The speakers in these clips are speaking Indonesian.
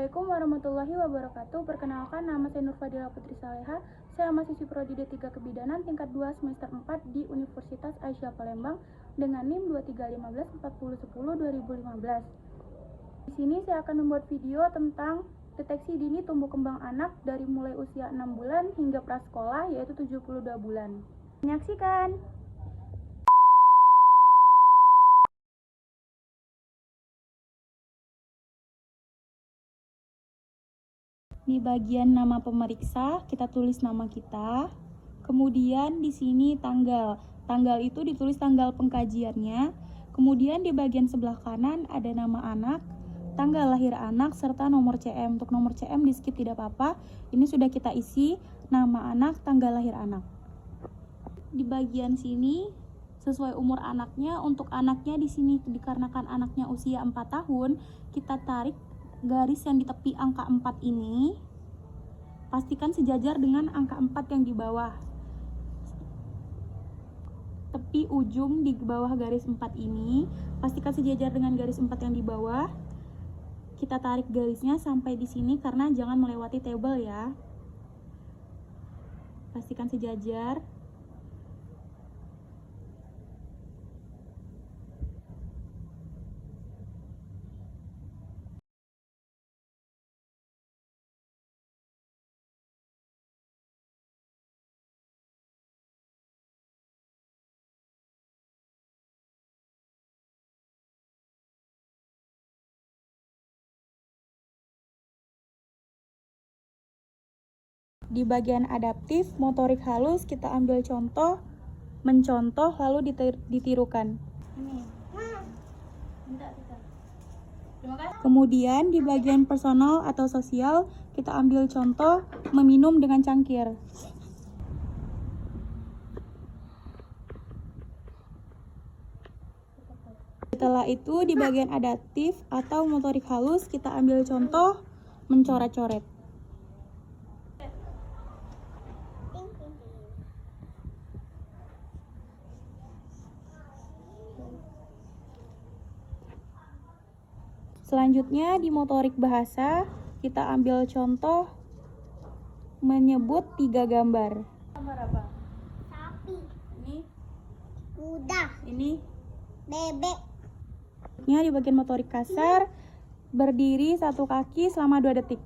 Assalamualaikum warahmatullahi wabarakatuh. Perkenalkan, nama saya Nur Fadila Putri Saleha. Saya mahasiswi Prodi D3 Kebidanan tingkat 2 semester 4 di Universitas Aisyah Palembang dengan NIM 23154010-2015. Di sini saya akan membuat video tentang deteksi dini tumbuh kembang anak dari mulai usia 6 bulan hingga prasekolah, yaitu 72 bulan. Menyaksikan! Di bagian nama pemeriksa, kita tulis nama kita. Kemudian di sini tanggal. Tanggal itu ditulis tanggal pengkajiannya. Kemudian di bagian sebelah kanan ada nama anak, tanggal lahir anak, serta nomor CM. Untuk nomor CM di skip tidak apa-apa. Ini sudah kita isi nama anak, tanggal lahir anak. Di bagian sini sesuai umur anaknya. Untuk anaknya di sini dikarenakan anaknya usia 4 tahun, kita tarik garis yang di tepi angka 4 ini, pastikan sejajar dengan angka 4 yang di bawah. Tepi ujung di bawah garis 4 ini, pastikan sejajar dengan garis 4 yang di bawah. Kita tarik garisnya sampai di sini karena jangan melewati tabel ya. Pastikan sejajar. Di bagian adaptif, motorik halus, kita ambil contoh, mencontoh, lalu ditirukan. Kemudian di bagian personal atau sosial, kita ambil contoh, meminum dengan cangkir. Setelah itu di bagian adaptif atau motorik halus, kita ambil contoh, mencoret-coret. Selanjutnya di motorik bahasa, kita ambil contoh menyebut 3 gambar. Gambar apa? Sapi. Ini Kuda. ini Bebek. di bagian motorik kasar, berdiri 1 kaki selama 2 detik.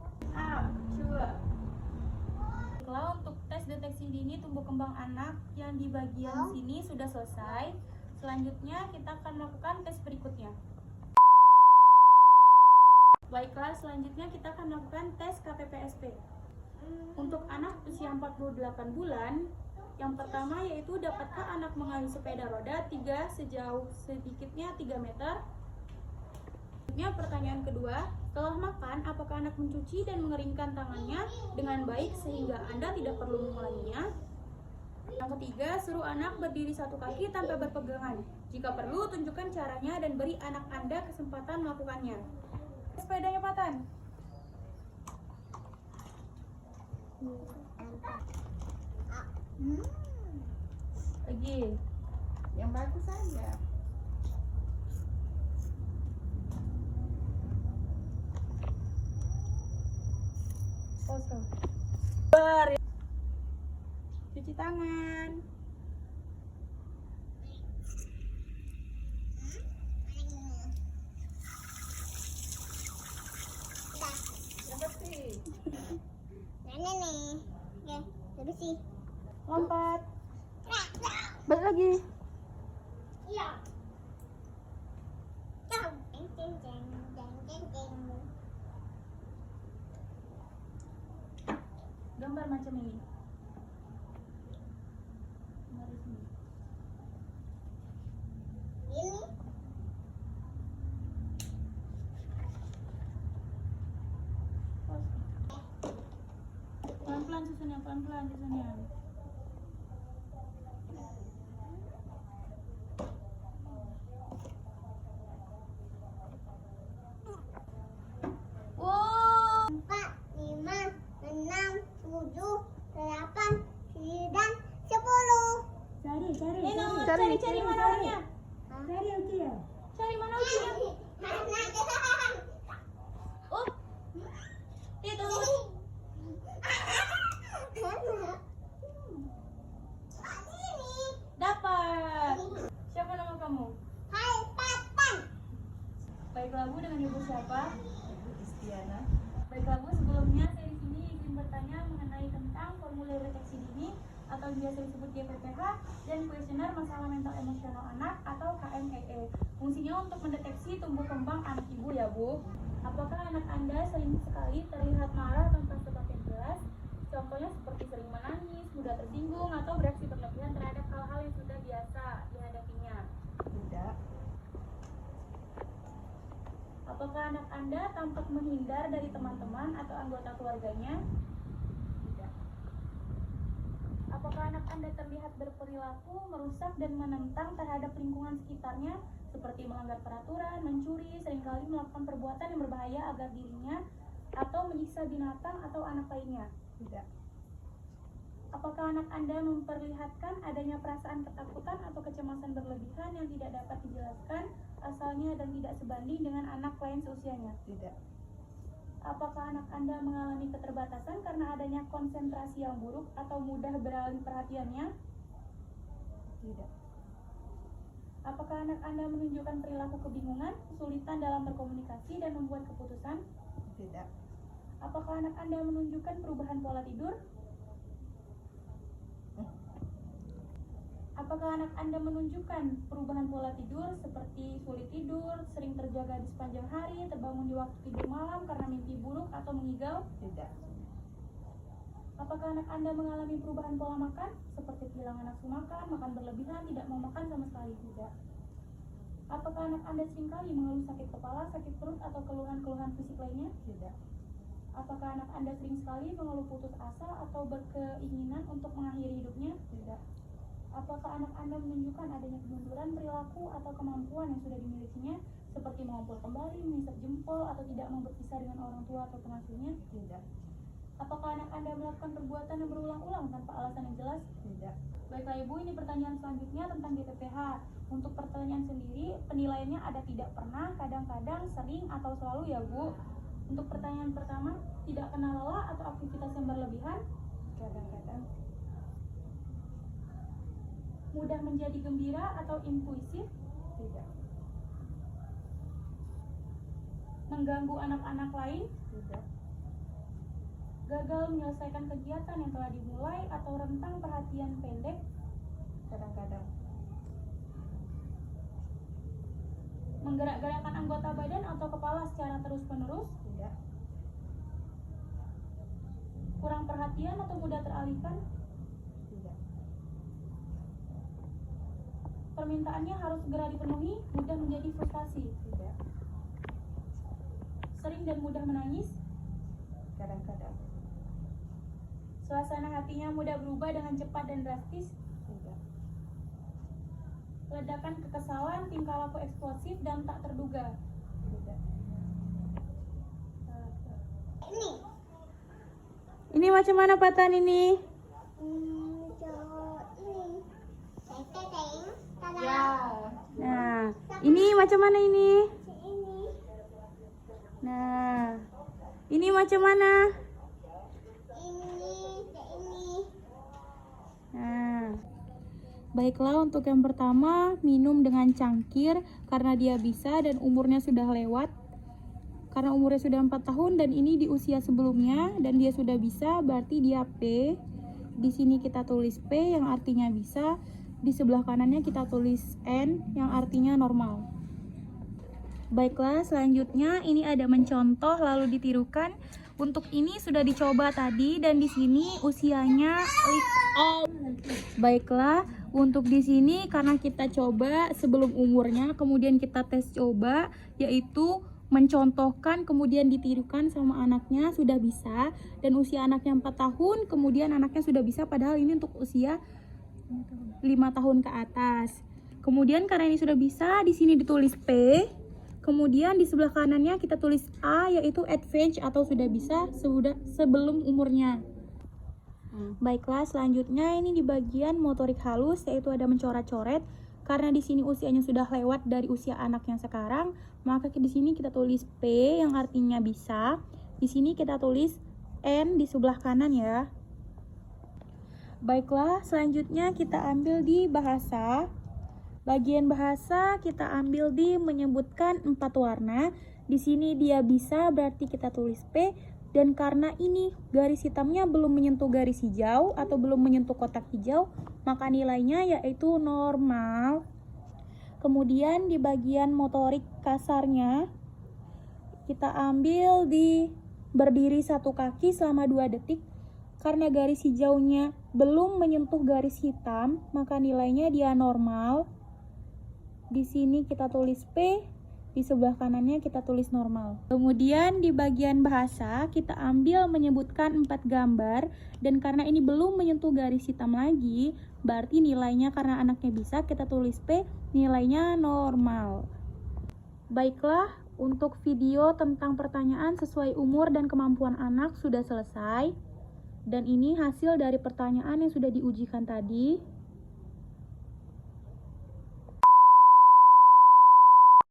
Baiklah, untuk tes deteksi dini tumbuh kembang anak yang di bagian sini sudah selesai. Selanjutnya kita akan melakukan tes berikutnya. Baiklah, selanjutnya kita akan melakukan tes KPPSP. Untuk anak usia 48 bulan, yang pertama yaitu dapatkah anak mengayuh sepeda roda 3 sejauh sedikitnya 3 meter? Pertanyaan kedua, setelah makan, apakah anak mencuci dan mengeringkan tangannya dengan baik sehingga Anda tidak perlu mengulanginya? Yang ketiga, suruh anak berdiri 1 kaki tanpa berpegangan. Jika perlu, tunjukkan caranya dan beri anak Anda kesempatan melakukannya. Sepedanya Patan. Lagi. Yang bagus saja. Kosong. Cuci tangan. Nenek nih. Oke, terus sih. Lompat. Balik lagi. Iya. Jeng jeng jeng jeng jeng jeng. Gambar macam ini. Gambar di sini. Ini. Pelan-pelan susunnya, pelan-pelan susunnya. Wow. 4, 5, 6, 7, 8, 9, 10. Cari mana ujinya? Cari mana ujinya? Mana? Oh, Baiklah Bu, dengan Ibu siapa? Istiana. Baiklah Bu, sebelumnya saya di sini izin bertanya mengenai tentang formulir deteksi dini atau biasa disebut GPPH dan kuesioner masalah mental emosional anak atau KMEE. Fungsinya untuk mendeteksi tumbuh kembang anak Ibu ya Bu. Apakah anak Anda sering sekali terlihat marah tanpa sebab yang jelas? Contohnya seperti sering menangis, mudah tersinggung, atau bereaksi berlebihan terhadap hal-hal yang sudah biasa dihadapinya. Tidak. Apakah anak Anda tampak menghindar dari teman-teman atau anggota keluarganya? Tidak. Apakah anak Anda terlihat berperilaku merusak dan menentang terhadap lingkungan sekitarnya, seperti melanggar peraturan, mencuri, seringkali melakukan perbuatan yang berbahaya agar dirinya atau menyiksa binatang atau anak lainnya? Tidak. Apakah anak Anda memperlihatkan adanya perasaan ketakutan atau kecemasan berlebihan yang tidak dapat dijelaskan asalnya dan tidak sebanding dengan anak lain seusianya? Tidak. Apakah anak Anda mengalami keterbatasan karena adanya konsentrasi yang buruk atau mudah beralih perhatiannya? Tidak. Apakah anak Anda menunjukkan perilaku kebingungan, kesulitan dalam berkomunikasi dan membuat keputusan? Tidak. Apakah anak Anda menunjukkan perubahan pola tidur? Apakah anak Anda menunjukkan perubahan pola tidur seperti sulit tidur, sering terjaga di sepanjang hari, terbangun di waktu tidur malam karena mimpi buruk atau mengigau? Tidak. Apakah anak Anda mengalami perubahan pola makan seperti kehilangan nafsu makan, makan berlebihan, tidak mau makan sama sekali? Tidak. Apakah anak Anda seringkali mengeluh sakit kepala, sakit perut, atau keluhan-keluhan fisik lainnya? Tidak. Apakah anak Anda sering sekali mengeluh putus asa atau berkeinginan untuk mengakhiri hidupnya? Tidak. Apakah anak Anda menunjukkan adanya kemunduran perilaku atau kemampuan yang sudah dimilikinya, seperti mengumpul kembali, mengisap jempol, atau tidak mau berpisah dengan orang tua atau pengasuhnya? Tidak. Apakah anak Anda melakukan perbuatan yang berulang-ulang tanpa alasan yang jelas? Tidak. Baiklah Ibu, ini pertanyaan selanjutnya tentang GPPH. Untuk pertanyaan sendiri, penilaiannya ada tidak pernah, kadang-kadang, sering, atau selalu ya Bu. Untuk pertanyaan pertama, tidak kenal lelah atau aktivitas yang berlebihan? Kadang-kadang. Mudah menjadi gembira atau impulsif? Tidak. Mengganggu anak-anak lain? Tidak. Gagal menyelesaikan kegiatan yang telah dimulai atau rentang perhatian pendek? Kadang-kadang. Menggerak-gerakkan anggota badan atau kepala secara terus-menerus? Tidak. Kurang perhatian atau mudah teralihkan? Tidak. Permintaannya harus segera dipenuhi, mudah menjadi frustasi? Tidak. Sering dan mudah menangis? Kadang-kadang. Suasana hatinya mudah berubah dengan cepat dan drastis? Tidak. Ledakan kekesalan, tingkah laku eksplosif dan tak terduga? Tidak. Ini macam mana Patan ini? Ini. Teng. Tada. Ya. Nah, ini macam mana ini? Ini. Nah, ini macam mana? Ini. Nah, baiklah untuk yang pertama, minum dengan cangkir karena dia bisa dan umurnya sudah lewat. Karena umurnya sudah 4 tahun dan ini di usia sebelumnya dan dia sudah bisa, berarti dia P. Di sini kita tulis P yang artinya bisa, di sebelah kanannya kita tulis N yang artinya normal. Baiklah, selanjutnya ini ada mencontoh lalu ditirukan. Untuk ini sudah dicoba tadi dan di sini usianya Baiklah, untuk di sini karena kita coba sebelum umurnya, kemudian kita tes coba, yaitu mencontohkan kemudian ditirukan sama anaknya sudah bisa, dan usia anaknya 4 tahun, kemudian anaknya sudah bisa, padahal ini untuk usia 5 tahun ke atas. Kemudian karena ini sudah bisa, di sini ditulis P. Kemudian di sebelah kanannya kita tulis A, yaitu advance atau sudah bisa sebelum umurnya. Baiklah, selanjutnya ini di bagian motorik halus, yaitu ada mencoret-coret. Karena di sini usianya sudah lewat dari usia anak yang sekarang, maka di sini kita tulis P yang artinya bisa. Di sini kita tulis N di sebelah kanan ya. Baiklah, selanjutnya kita ambil di bahasa. Bagian bahasa kita ambil di menyebutkan 4 warna. Di sini dia bisa, berarti kita tulis P. Dan karena ini garis hitamnya belum menyentuh garis hijau atau belum menyentuh kotak hijau, maka nilainya yaitu normal. Kemudian di bagian motorik kasarnya, kita ambil di berdiri satu kaki selama 2 detik. Karena garis hijaunya belum menyentuh garis hitam, maka nilainya dia normal. Di sini kita tulis P. Di sebelah kanannya kita tulis normal. Kemudian di bagian bahasa kita ambil menyebutkan 4 gambar, dan karena ini belum menyentuh garis hitam lagi, berarti nilainya karena anaknya bisa kita tulis P, nilainya normal. Baiklah, untuk video tentang pertanyaan sesuai umur dan kemampuan anak sudah selesai, dan ini hasil dari pertanyaan yang sudah diujikan tadi.